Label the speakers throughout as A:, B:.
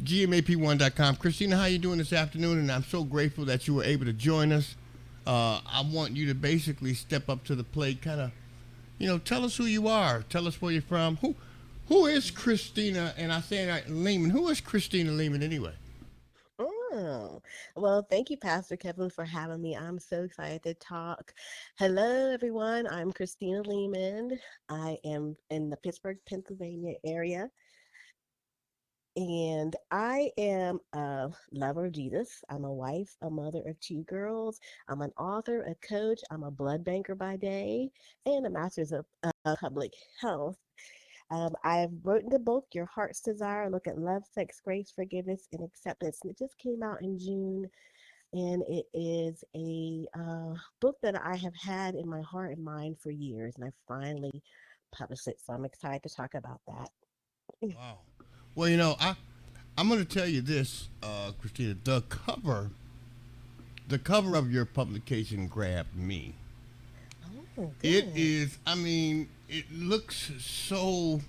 A: GMAP1.com. Christina, how you doing this afternoon? And I'm so grateful that you were able to join us. I want you to basically step up to the plate, kind of, tell us who you are. Tell us where you're from. Who is Christina? And I say that Leeman. Who is Christina Leeman anyway?
B: Oh, well, thank you, Pastor Kevin, for having me. I'm so excited to talk. Hello, everyone. I'm Christina Leeman. I am in the Pittsburgh, Pennsylvania area, and I am a lover of Jesus. I'm a wife, a mother of two girls. I'm an author, a coach. I'm a blood banker by day, and a master's of public health. I've written the book, Your Heart's Desire, look at love, sex, grace, forgiveness, and acceptance. And it just came out in June. And it is a book that I have had in my heart and mind for years. And I finally published it. So I'm excited to talk about that.
A: Wow. Well, I'm going to tell you this, Christina. The cover of your publication grabbed me.
B: Oh,
A: It
B: good.
A: is. I mean, it looks so.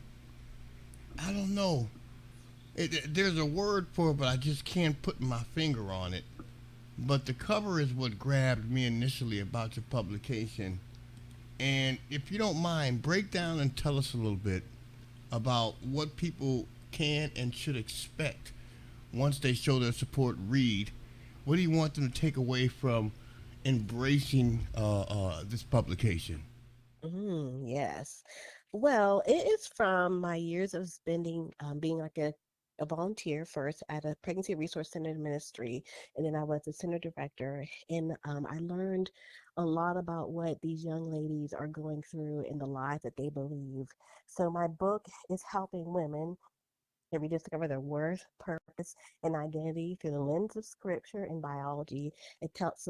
A: I don't know. There's a word for it, but I just can't put my finger on it. But the cover is what grabbed me initially about your publication. And if you don't mind, break down and tell us a little bit about what people can and should expect once they show their support. Read. What do you want them to take away from embracing this publication?
B: Yes. Well, it is from my years of spending being like a volunteer first at a pregnancy resource center ministry, and then I was a center director, and I learned a lot about what these young ladies are going through in the lives that they believe. So my book is helping women to rediscover their worth, purpose, and identity through the lens of scripture and biology. It talks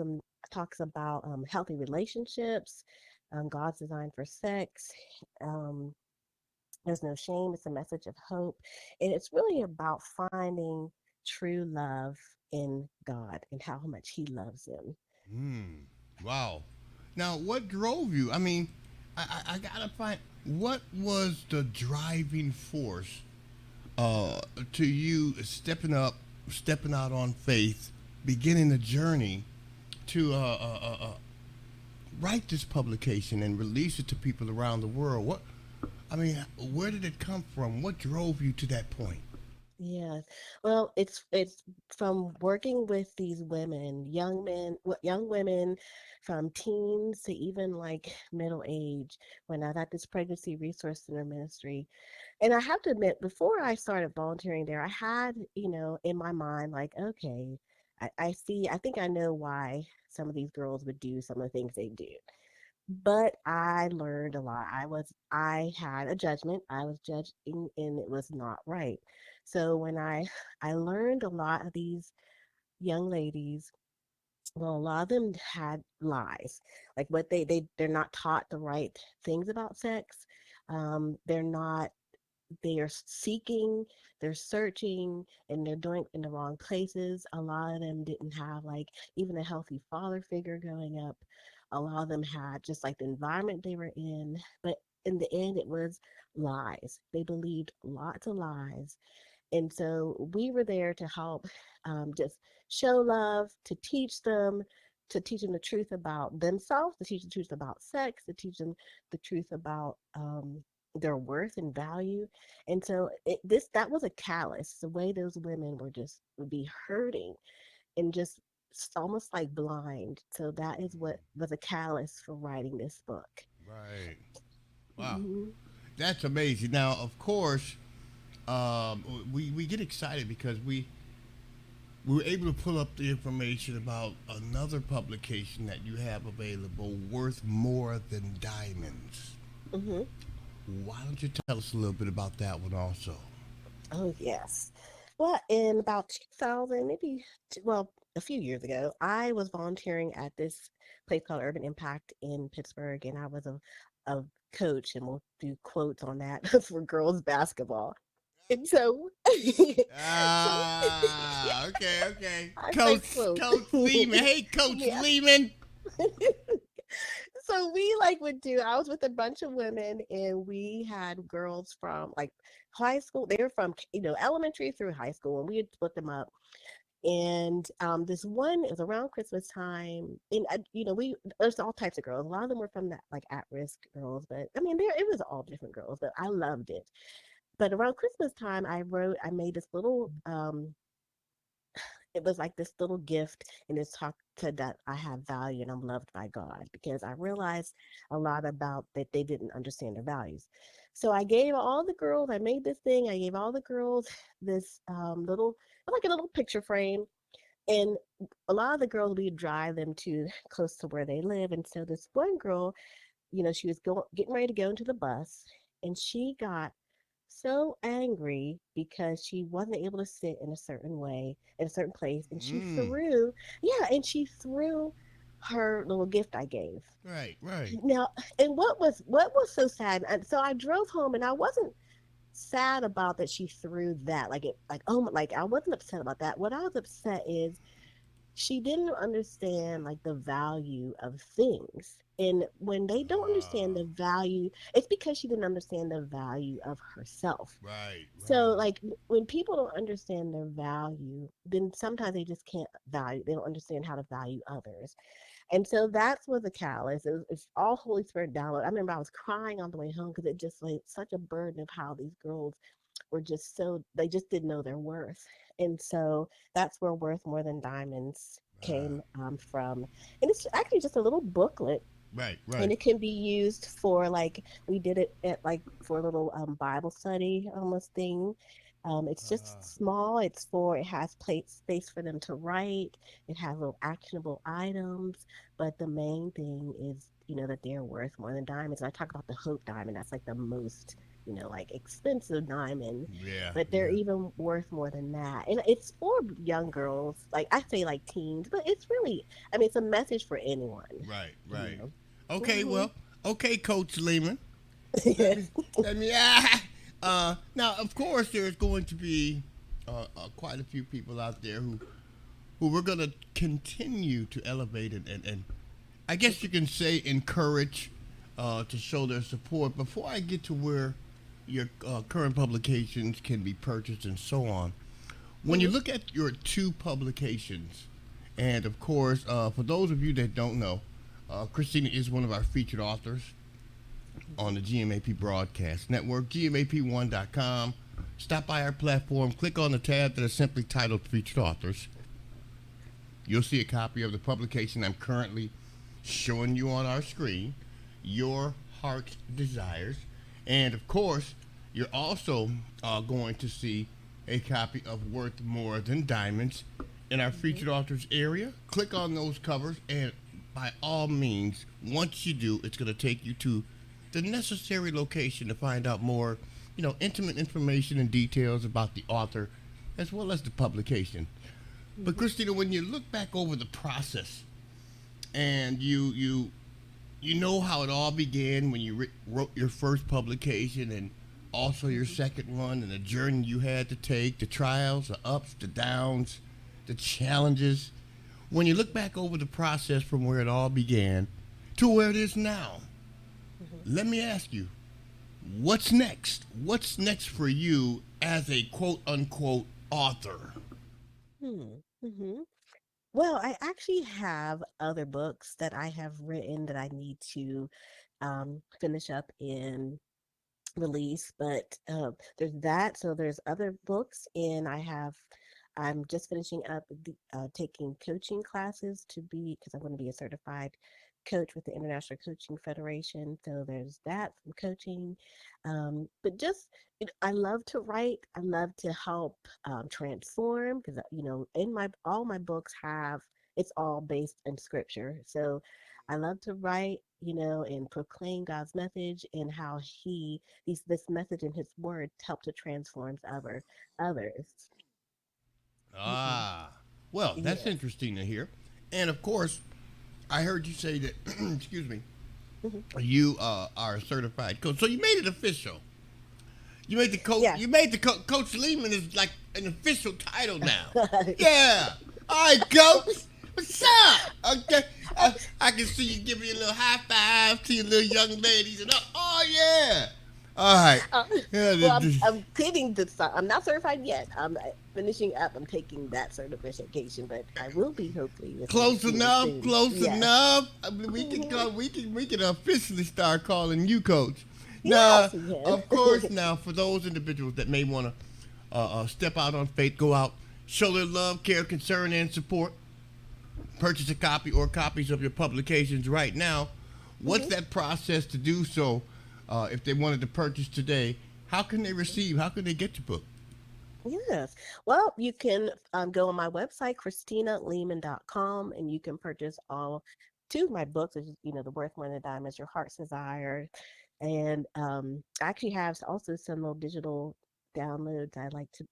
B: about healthy relationships, God's design for sex. Um, there's no shame. It's a message of hope, and it's really about finding true love in God and how much He loves them.
A: Hmm. Wow. Now, what drove you? I mean, I gotta find what was the driving force uh, to you stepping out on faith, beginning the journey to write this publication and release it to people around the world. I mean, where did it come from? What drove you to that point?
B: Yes. Well, it's from working with these women, young women from teens to even like middle age when I got this pregnancy resource center ministry. And I have to admit, before I started volunteering there, I had, in my mind, like, okay, I see, I think I know why some of these girls would do some of the things they do. But I learned a lot. I had a judgment. I was judged and it was not right. So when I learned a lot of these young ladies, well, a lot of them had lies. Like what they're not taught the right things about sex. They're not they are seeking, they're searching, and they're doing it in the wrong places. A lot of them didn't have like even a healthy father figure growing up. A lot of them had just like the environment they were in, but in the end, it was lies. They believed lots of lies. And so we were there to help just show love, to teach them the truth about themselves, to teach the truth about sex, to teach them the truth about their worth and value. And so that was a callus. The way those women would be hurting and just almost like blind. So that is what was a callus for writing this book.
A: Right. Wow.
B: Hmm.
A: That's amazing. Now, of course, we get excited because we were able to pull up the information about another publication that you have available, Worth More Than Diamonds.
B: Hmm.
A: Why don't you tell us a little bit about that one also?
B: Oh, yes. Well, in about 2000, a few years ago, I was volunteering at this place called Urban Impact in Pittsburgh, and I was a coach, and we'll do quotes on that for girls basketball. And so, so yeah,
A: Okay, okay.
B: I say
A: Coach,
B: quote.
A: Coach Lehman. Hey, Coach
B: Yeah.
A: Lehman.
B: So we like would do I was with a bunch of women and we had girls from like high school. They were from, elementary through high school, and we had split them up. And this one, it was around Christmas time, and we there's all types of girls. A lot of them were from that like at risk girls, but I mean, there it was all different girls. But I loved it. But around Christmas time, I made this little it was like this little gift, and it's talk to that I have value and I'm loved by God, because I realized a lot about that they didn't understand their values. So I gave all the girls, I made this thing, I gave all the girls this little, like a little picture frame. And a lot of the girls, we drive them to close to where they live. And so this one girl, she was getting ready to go into the bus, and she got so angry because she wasn't able to sit in a certain way in a certain place, and she
A: Mm.
B: threw, yeah, and she threw her little gift I gave.
A: Right, right.
B: Now, and what was so sad, and so I drove home, and I wasn't sad about that she threw that, like it, like, oh like I wasn't upset about that. What I was upset is she didn't understand like the value of things. And when they don't understand
A: Ah,
B: the value, it's because she didn't understand the value of herself.
A: right,
B: So
A: right.
B: like when people don't understand their value, then sometimes they just can't value, they don't understand how to value others. And so that's what the catalyst is. It's all Holy Spirit download. I remember I was crying on the way home because it just like such a burden of how these girls were just so, they just didn't know their worth. And so that's where Worth More Than Diamonds
A: Ah,
B: came from. And it's actually just a little booklet,
A: right, right.
B: and it can be used for like, we did it at like for a little Bible study almost thing. It's
A: Ah,
B: just small. It has plate space for them to write. It has little actionable items, but the main thing is, that they're worth more than diamonds. And I talk about the Hope diamond. That's like the most, like expensive diamond,
A: yeah,
B: but they're
A: yeah.
B: even worth more than that. And it's for young girls, like I say, like teens, but it's really, I mean, it's a message for anyone,
A: Right,
B: you
A: right.
B: know.
A: Okay,
B: Hmm.
A: well, okay, Coach Lehman. Let me,
B: Yes.
A: let me. Now, of course, there's going to be quite a few people out there who we're going to continue to elevate and I guess you can say encourage to show their support. Before I get to where your current publications can be purchased and so on, when you
B: Hmm.
A: look at your two publications, and of course, for those of you that don't know, Christina is one of our featured authors on the GMAP Broadcast Network, GMAP1.com. Stop by our platform, click on the tab that is simply titled Featured Authors. You'll see a copy of the publication I'm currently showing you on our screen, Your Heart's Desires. And of course, you're also going to see a copy of Worth More Than Diamonds in our
B: Hmm.
A: featured authors area. Click on those covers, and by all means, once you do, it's going to take you to the necessary location to find out more, intimate information and details about the author as well as the publication. But
B: Hmm.
A: Christina, when you look back over the process and you know how it all began when you wrote your first publication and also your
B: Hmm.
A: second one and the journey you had to take, the trials, the ups, the downs, the challenges. When you look back over the process from where it all began to where it is now,
B: Hmm.
A: let me ask you, what's next? What's next for you as a quote unquote author?
B: Hmm. Hmm. Well, I actually have other books that I have written that I need to finish up and release, but there's that. So there's other books, and I'm just finishing up taking coaching classes to be, because I'm going to be a certified coach with the International Coaching Federation. So there's that from coaching. But just, I love to write. I love to help transform, because in my all my books have, it's all based in scripture. So I love to write, and proclaim God's message, and how this message in His Word help to transform others. Hmm.
A: Ah, well, that's
B: Yes.
A: interesting to hear. And of course, I heard you say that, excuse me,
B: Hmm.
A: you are a certified coach. So you made it official. You made the coach.
B: Yeah.
A: You made the Coach Lehman is like an official title now. Yeah. All right, Coach. What's up? Okay. I can see you giving a little high five to your little young ladies and oh yeah. All right.
B: Uh,
A: Yeah,
B: well, I'm taking the. I'm not certified yet. I'm finishing up. I'm taking that certification, but I will be hopefully within
A: close enough.
B: soon.
A: Close
B: Yes.
A: enough. I mean, we can
B: Hmm.
A: call. We can officially start calling you coach. Now,
B: Yes, we
A: of course,
B: can.
A: now for those individuals that may want to step out on faith, go out, show their love, care, concern, and support. Purchase a copy or copies of your publications right now. What's
B: Hmm.
A: that process to do so? If they wanted to purchase today, how can they receive? How can they get your book?
B: Yes. Well, you can go on my website, ChristinaLeeman.com, and you can purchase all two of my books, which is, The Worth More Than Diamonds, Your Heart's Desire. And I actually have also some little digital downloads. I like to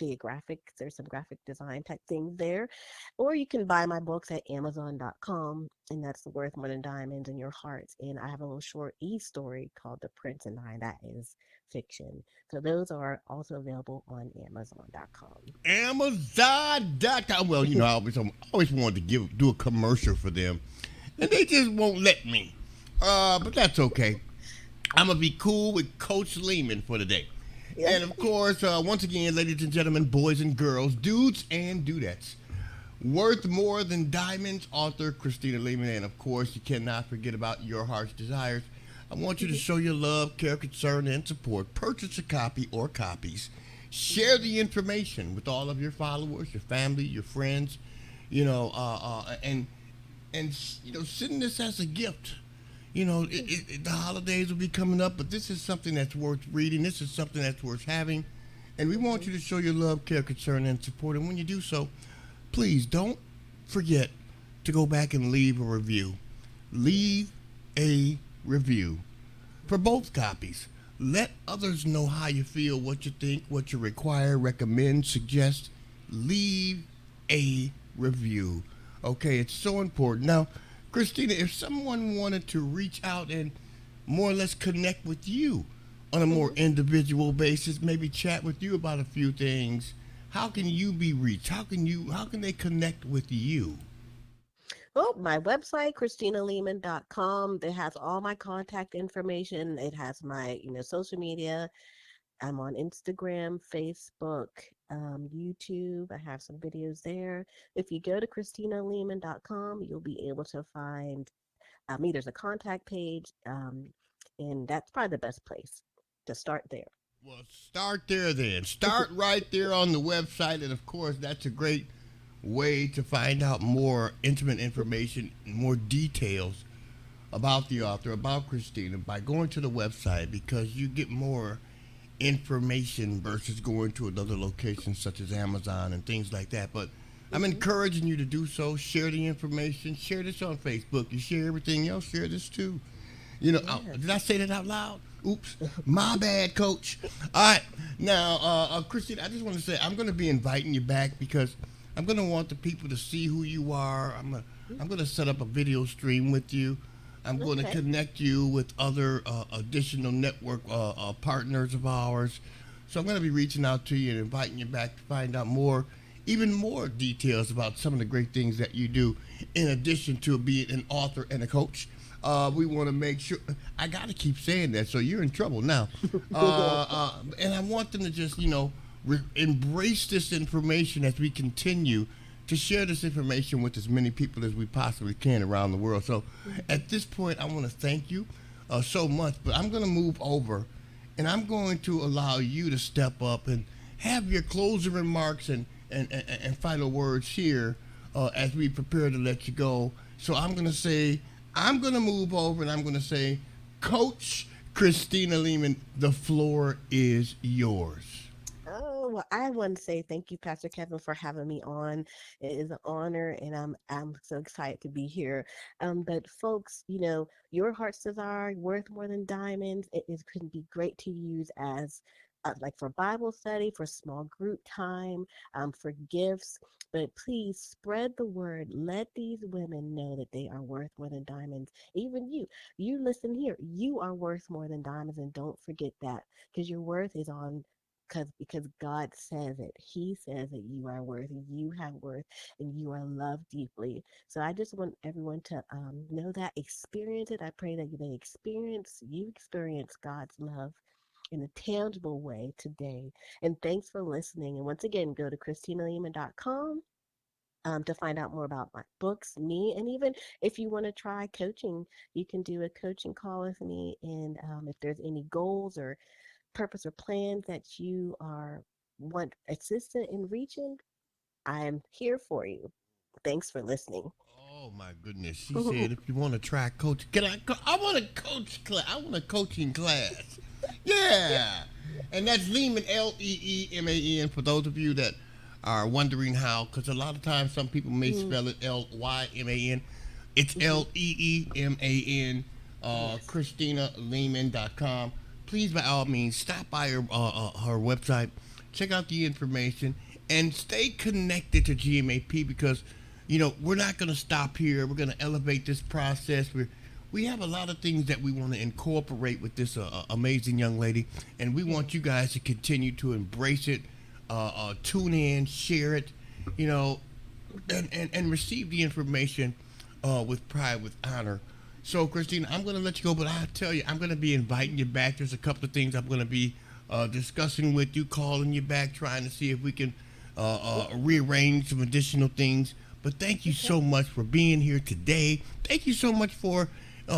B: via graphics. There's some graphic design type things there. Or you can buy my books at Amazon.com, and that's The Worth More Than Diamonds and Your Hearts. And I have a little short story called The Prince and I that is fiction. So those are also available on Amazon.com.
A: Amazon.com. Well, I always wanted to do a commercial for them, and they just won't let me. But that's okay. I'm gonna be cool with Coach Leeman for the day.
B: Yeah.
A: And of course, once again, ladies and gentlemen, boys and girls, dudes and dudettes, Worth More Than Diamonds author Christina Leeman, and of course, you cannot forget about Your Heart's Desires. I want you to
B: Hmm.
A: show your love, care, concern, and support. Purchase a copy or copies. Share the information with all of your followers, your family, your friends, you know, and send this as a gift. The holidays will be coming up, but this is something that's worth reading. This is something that's worth having, and we want
B: Hmm.
A: you to show your love, care, concern, and support. And when you do so, please don't forget to go back and leave a review.
B: Yes.
A: Leave a review for both copies. Let others know how you feel, what you think, what you require, recommend, suggest. Leave a review. Okay, it's so important. Now, Christina, if someone wanted to reach out and more or less connect with you on a more
B: Hmm.
A: individual basis, maybe chat with you about a few things, how can you be reached? How can they connect with you?
B: Well, my website, ChristinaLeeman.com, it has all my contact information. It has my, social media. I'm on Instagram, Facebook, YouTube. I have some videos there. If you go to ChristinaLeeman.com, you'll be able to find me. There's a contact page, and that's probably the best place to start there.
A: Well, start there then. Start right there on the website, and of course, that's a great way to find out more intimate information, more details about the author, about Christina, by going to the website because you get more information versus going to another location such as Amazon and things like that. But I'm
B: Hmm.
A: encouraging you to do so. Share the information. Share this on Facebook. You share everything else. Share this too. Did I
B: Yes.
A: say that out loud? Oops, my bad, Coach. All right, now, Christine, I just want to say I'm going to be inviting you back because I'm going to want the people to see who you are. I'm going to set up a video stream with you. I'm going to
B: Okay.
A: connect you with other additional network partners of ours. So I'm going to be reaching out to you and inviting you back to find out more, even more details about some of the great things that you do, in addition to being an author and a coach. We want to make sure. I got to keep saying that, so you're in trouble now. And I want them to just, embrace this information as we continue to share this information with as many people as we possibly can around the world. So
B: Mhm.
A: at this point, I want to thank you so much, but I'm going to move over and I'm going to allow you to step up and have your closing remarks and final words here as we prepare to let you go. So I'm going to move over and I'm going to say, Coach Christina Leeman, the floor is yours.
B: Oh, well, I want to say thank you, Pastor Kevin, for having me on. It is an honor, and I'm so excited to be here. But folks, your heart's desire, worth more than diamonds. It can be great to use as like for Bible study, for small group time, for gifts. But please spread the word. Let these women know that they are worth more than diamonds. Even you listen here. You are worth more than diamonds, and don't forget that because your worth is on because God says it. He says that you are worthy, you have worth, and you are loved deeply. So I just want everyone to know that, experience it. I pray that you experience God's love. in a tangible way today. And thanks for listening. And once again, go to ChristinaLeeman.com to find out more about my books, me, and even if you want to try coaching, you can do a coaching call with me. And if there's any goals or purpose or plans that you are want assistance in reaching, I'm here for you. Thanks for listening.
A: Oh my goodness. She said if you want to try coach, can I I want a coach class. I want a coaching class. Yeah. And that's Leeman, Leeman, for those of you that are wondering how, because a lot of times some people may
B: Mm,
A: spell it Lyman. It's
B: mhm.
A: Leeman,
B: Yes.
A: ChristinaLeeman.com. Please, by all means, stop by her website, check out the information, and stay connected to GMAP because, we're not going to stop here. We're going to elevate this process. We have a lot of things that we want to incorporate with this amazing young lady, and we want you
B: Yes.
A: guys to continue to embrace it, tune in, share it, you know,
B: Mhm.
A: and receive the information with pride, with honor. So, Christina, I'm going to let you go, but I tell you, I'm going to be inviting you back. There's a couple of things I'm going to be discussing with you, calling you back, trying to see if we can rearrange some additional things. But thank you
B: Okay.
A: so much for being here today. Thank you so much for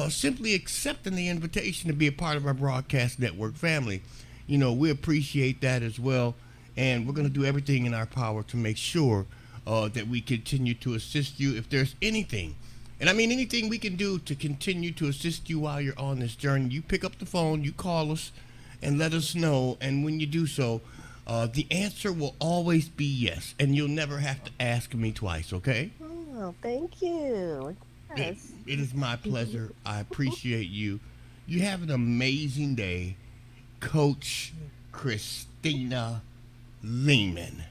A: simply accepting the invitation to be a part of our broadcast network family. We appreciate that as well. And we're going to
B: Mhm.
A: do everything in our power to make sure that we continue to assist you if there's anything. And I mean, anything we can do to continue to assist you while you're on this journey, you pick up the phone, you call us, and let us know. And when you do so, the answer will always be yes. And you'll never have to ask me twice, okay?
B: Oh, thank you.
A: It,
B: Yes.
A: it is my pleasure. I appreciate you. You have an amazing day, Coach Christina Leeman,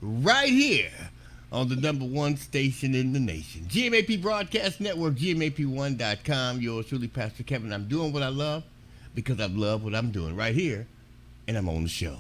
A: right here on the number one station in the nation. GMAP Broadcast Network, GMAP1.com. Yours truly, Pastor Kevin. I'm doing what I love because I love what I'm doing right here, and I'm on the show.